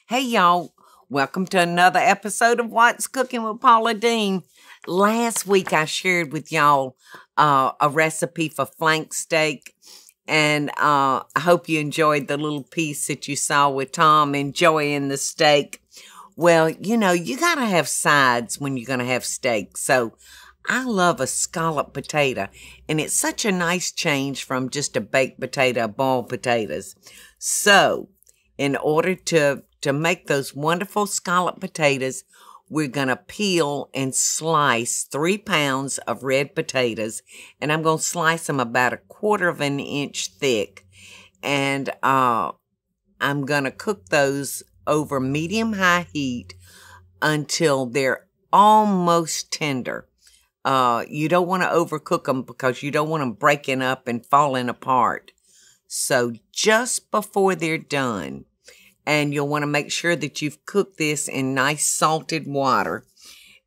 Hey, y'all. Welcome to another episode of What's Cooking with Paula Deen. Last week, I shared with y'all a recipe for flank steak, and I hope you enjoyed the little piece that you saw with Tom enjoying the steak. Well, you know, you got to have sides when you're going to have steak, so I love a scalloped potato, and it's such a nice change from just a baked potato, boiled potatoes. So, in order to make those wonderful scalloped potatoes, we're going to peel and slice 3 pounds of red potatoes, and I'm going to slice them about 1/4 of an inch thick, and I'm going to cook those over medium-high heat until they're almost tender. You don't want to overcook them because you don't want them breaking up and falling apart. So just before they're done, and you'll want to make sure that you've cooked this in nice salted water.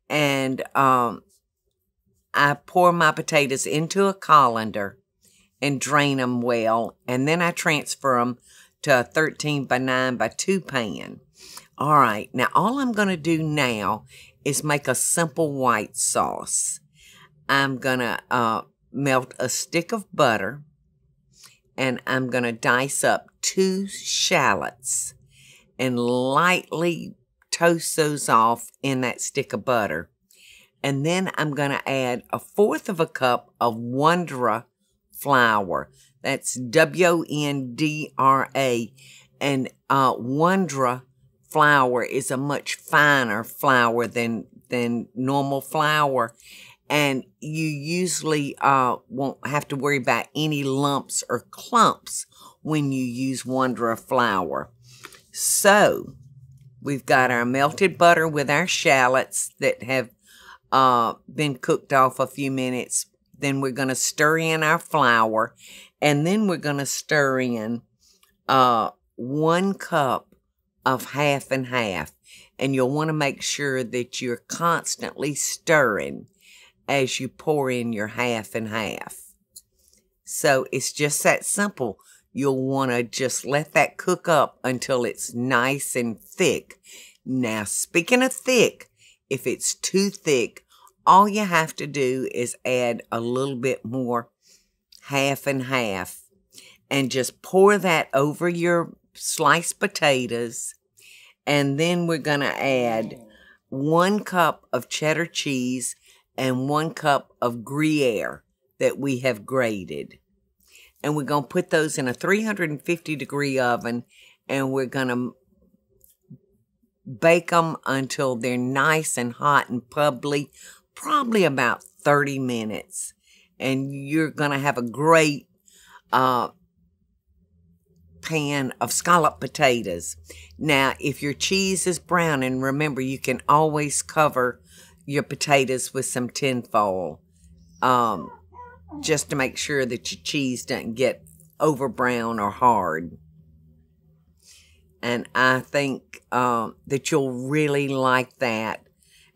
And I pour my potatoes into a colander and drain them well. And then I transfer them to a 13 by 9 by 2 pan. All right, now all I'm going to do now is make a simple white sauce. I'm going to melt a stick of butter, and I'm going to dice up 2 shallots and lightly toast those off in that stick of butter. And then I'm going to add 1/4 of a cup of Wondra flour. That's Wondra. And Wondra flour is a much finer flour than normal flour. And you usually won't have to worry about any lumps or clumps when you use Wondra flour. So, we've got our melted butter with our shallots that have been cooked off a few minutes. Then we're going to stir in our flour. And then we're going to stir in 1 cup of half and half. And you'll want to make sure that you're constantly stirring as you pour in your half and half. So, it's just that simple. You'll want to just let that cook up until it's nice and thick. Now, speaking of thick, if it's too thick, all you have to do is add a little bit more half and half and just pour that over your sliced potatoes. And then we're going to add 1 cup of cheddar cheese and 1 cup of gruyere that we have grated. And we're going to put those in a 350-degree oven, and we're going to bake them until they're nice and hot and bubbly, probably about 30 minutes. And you're going to have a great pan of scalloped potatoes. Now, if your cheese is brown, and remember, you can always cover your potatoes with some tinfoil. Just to make sure that your cheese doesn't get over brown or hard. And I think that you'll really like that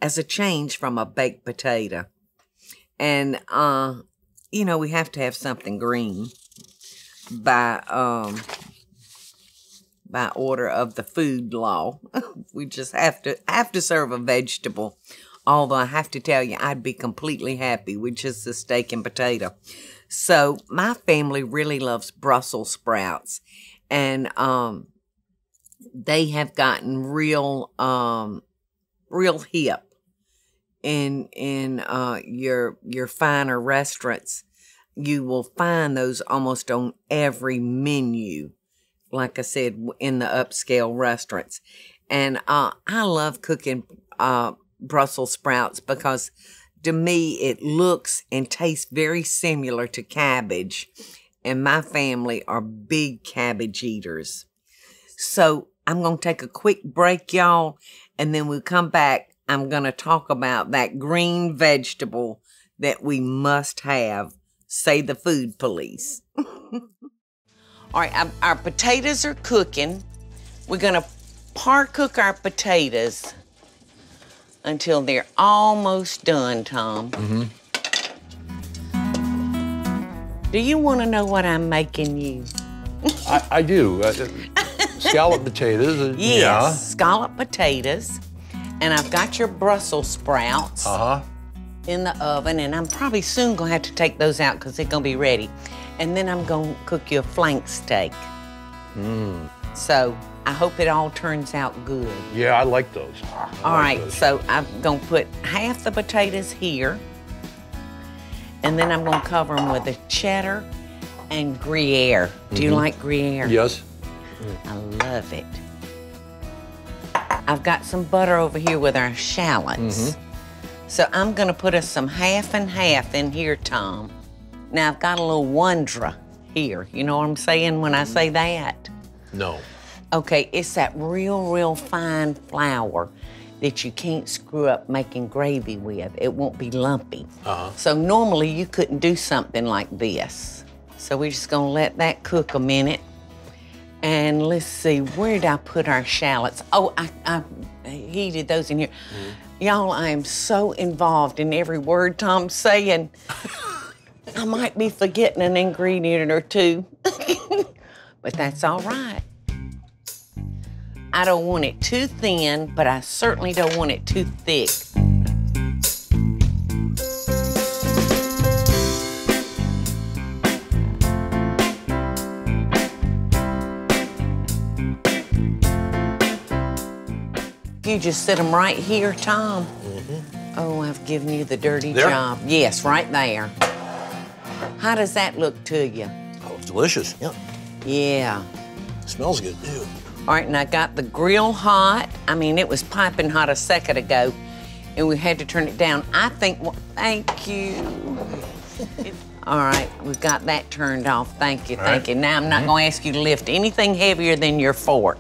as a change from a baked potato. And, you know, we have to have something green by order of the food law. We just have to serve a vegetable. Although I have to tell you, I'd be completely happy with just a steak and potato. So my family really loves Brussels sprouts, and they have gotten real hip in your finer restaurants. You will find those almost on every menu. Like I said, in the upscale restaurants, and I love cooking Brussels sprouts because to me it looks and tastes very similar to cabbage, and my family are big cabbage eaters. So I'm going to take a quick break, y'all, and then we'll come back. I'm going to talk about that green vegetable that we must have. Say the food police. All right, our potatoes are cooking. We're going to par cook our potatoes until they're almost done, Tom. Mm-hmm. Do you want to know what I'm making you? I do. Scalloped potatoes. Yes, scalloped potatoes. And I've got your Brussels sprouts in the oven, and I'm probably soon gonna have to take those out because they're gonna be ready. And then I'm gonna cook you a flank steak. So I hope it all turns out good. Yeah, I like those. All right, so I'm gonna put half the potatoes here, and then I'm gonna cover them with a cheddar and gruyere. Do you like gruyere? Yes. I love it. I've got some butter over here with our shallots. So I'm gonna put us some half and half in here, Tom. Now I've got a little Wondra here. You know what I'm saying when I say that? No. Okay, it's that real fine flour that you can't screw up making gravy with. It won't be lumpy. So normally you couldn't do something like this. So we're just gonna let that cook a minute. And let's see, where did I put our shallots? Oh, I heated those in here. Y'all, I am so involved in every word Tom's saying. I might be forgetting an ingredient or two, but that's all right. I don't want it too thin, but I certainly don't want it too thick. You just set them right here, Tom. Oh, I've given you the dirty job. Yes, right there. How does that look to you? Oh, it's delicious. Yeah. Yeah. It smells good too. All right, and I got the grill hot. I mean, it was piping hot a second ago, and we had to turn it down. I think, well, thank you. All right, we've got that turned off. Thank you, thank you. Now I'm not gonna ask you to lift anything heavier than your fork.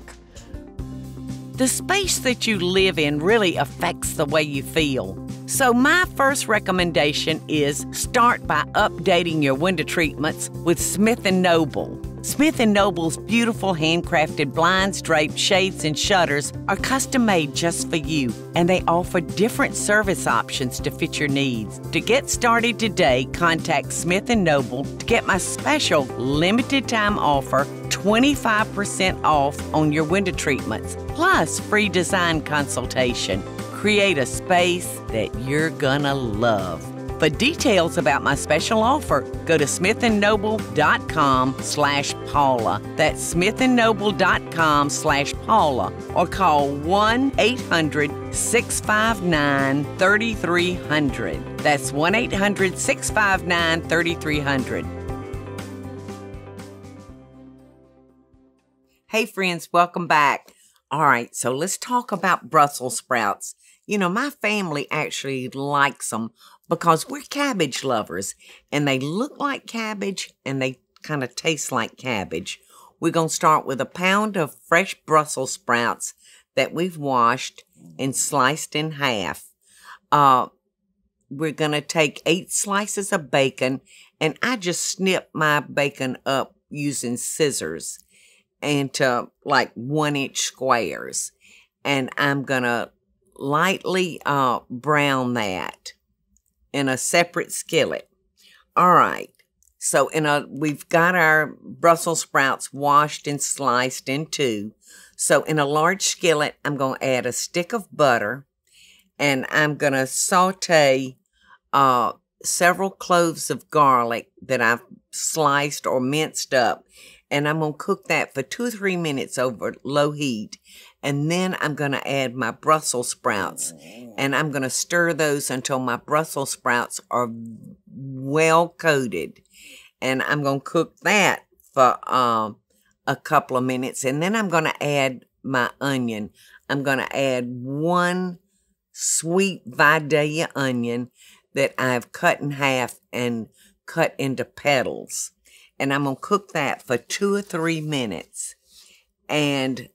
The space that you live in really affects the way you feel. So my first recommendation is start by updating your window treatments with Smith & Noble. Smith & Noble's beautiful handcrafted blinds, drapes, shades, and shutters are custom-made just for you, and they offer different service options to fit your needs. To get started today, contact Smith & Noble to get my special limited-time offer, 25% off on your window treatments, plus free design consultation. Create a space that you're gonna love. For details about my special offer, go to smithandnoble.com/Paula. That's smithandnoble.com/Paula, or call 1-800-659-3300. That's 1-800-659-3300. Hey friends, welcome back. All right, so let's talk about Brussels sprouts. You know, my family actually likes them because we're cabbage lovers, and they look like cabbage and they kind of taste like cabbage. We're going to start with a pound of fresh Brussels sprouts that we've washed and sliced in half. We're going to take 8 slices of bacon, and I just snip my bacon up using scissors into like 1-inch squares. And I'm going to lightly brown that in a separate skillet. All right. So we've got our Brussels sprouts washed and sliced in 2. So in a large skillet, I'm going to add a stick of butter, and I'm going to saute several cloves of garlic that I've sliced or minced up. And I'm going to cook that for 2 or 3 minutes over low heat. And then I'm going to add my Brussels sprouts. And I'm going to stir those until my Brussels sprouts are well coated. And I'm going to cook that for a couple of minutes. And then I'm going to add my onion. I'm going to add 1 sweet Vidalia onion that I've cut in half and cut into petals. And I'm going to cook that for 2 or 3 minutes. And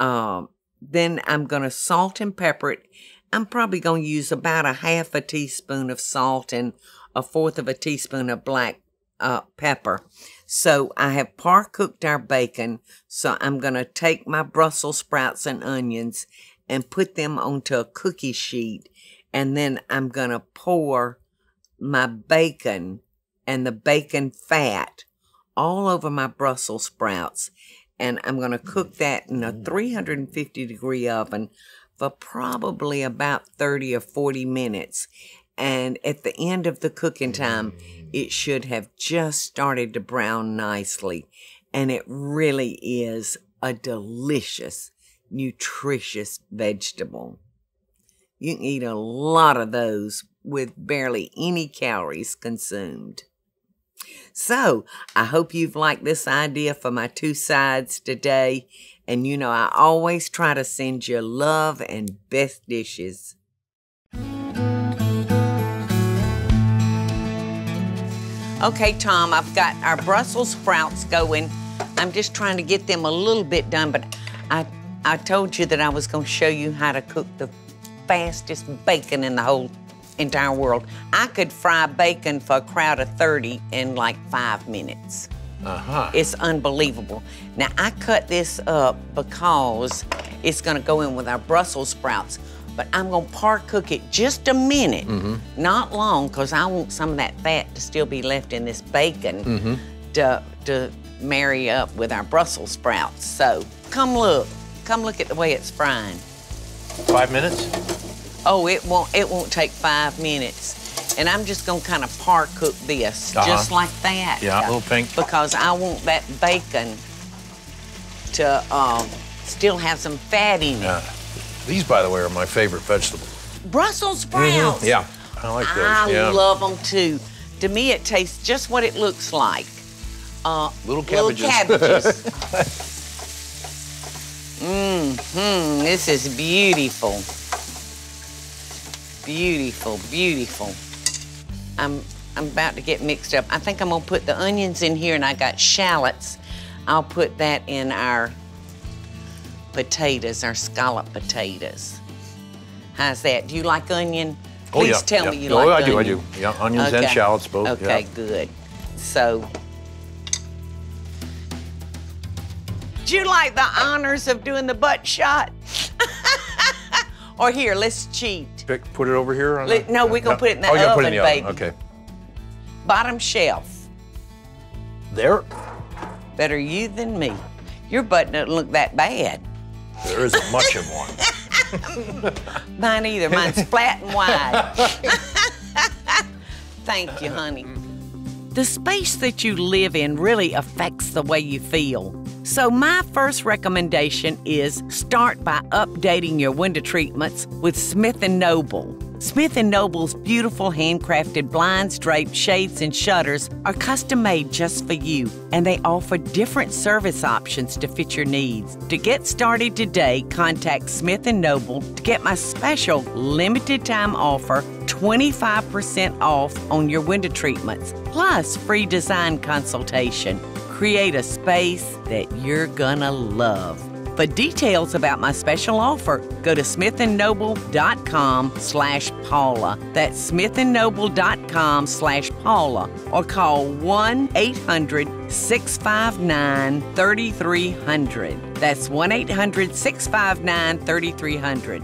then I'm going to salt and pepper it. I'm probably going to use about a half a teaspoon of salt and a 1/4 of a teaspoon of black pepper. So I have par-cooked our bacon. So I'm going to take my Brussels sprouts and onions and put them onto a cookie sheet. And then I'm going to pour my bacon and the bacon fat all over my Brussels sprouts. And I'm going to cook that in a 350-degree oven for probably about 30 or 40 minutes. And at the end of the cooking time, it should have just started to brown nicely. And it really is a delicious, nutritious vegetable. You can eat a lot of those with barely any calories consumed. So, I hope you've liked this idea for my 2 sides today. And you know, I always try to send you love and best dishes. Okay, Tom, I've got our Brussels sprouts going. I'm just trying to get them a little bit done, but I told you that I was going to show you how to cook the fastest bacon in the whole entire world. I could fry bacon for a crowd of 30 in like 5 minutes. It's unbelievable. Now, I cut this up because it's going to go in with our Brussels sprouts, but I'm going to par cook it just a minute, not long, because I want some of that fat to still be left in this bacon to marry up with our Brussels sprouts. So come look at the way it's frying. 5 minutes? Oh, it won't take 5 minutes. And I'm just gonna kind of par cook this, just like that. Yeah, a little pink. Because I want that bacon to still have some fat in it. These, by the way, are my favorite vegetable. Brussels sprouts. Yeah, I like those. I love them too. To me, it tastes just what it looks like. Little cabbages. This is beautiful. Beautiful, beautiful. I'm about to get mixed up. I think I'm gonna put the onions in here, and I got shallots. I'll put that in our potatoes, our scalloped potatoes. How's that? Do you like onion? Please tell me you like onion. I do. Yeah, onions and shallots both. Okay, good. So, do you like the honors of doing the butt shot? Or here, let's cheat. Put it over here? No, we're going to put it in the oven, put it in the baby. Oven. Okay. Bottom shelf. There? Better you than me. Your butt doesn't look that bad. There isn't much of one. Mine either. Mine's flat and wide. Thank you, honey. The space that you live in really affects the way you feel. So my first recommendation is start by updating your window treatments with Smith & Noble. Smith & Noble's beautiful handcrafted blinds, drapes, shades, and shutters are custom-made just for you, and they offer different service options to fit your needs. To get started today, contact Smith & Noble to get my special limited-time offer, 25% off on your window treatments, plus free design consultation. Create a space that you're gonna love. For details about my special offer, go to smithandnoble.com/Paula. That's smithandnoble.com/Paula, or call 1-800-659-3300. That's 1-800-659-3300.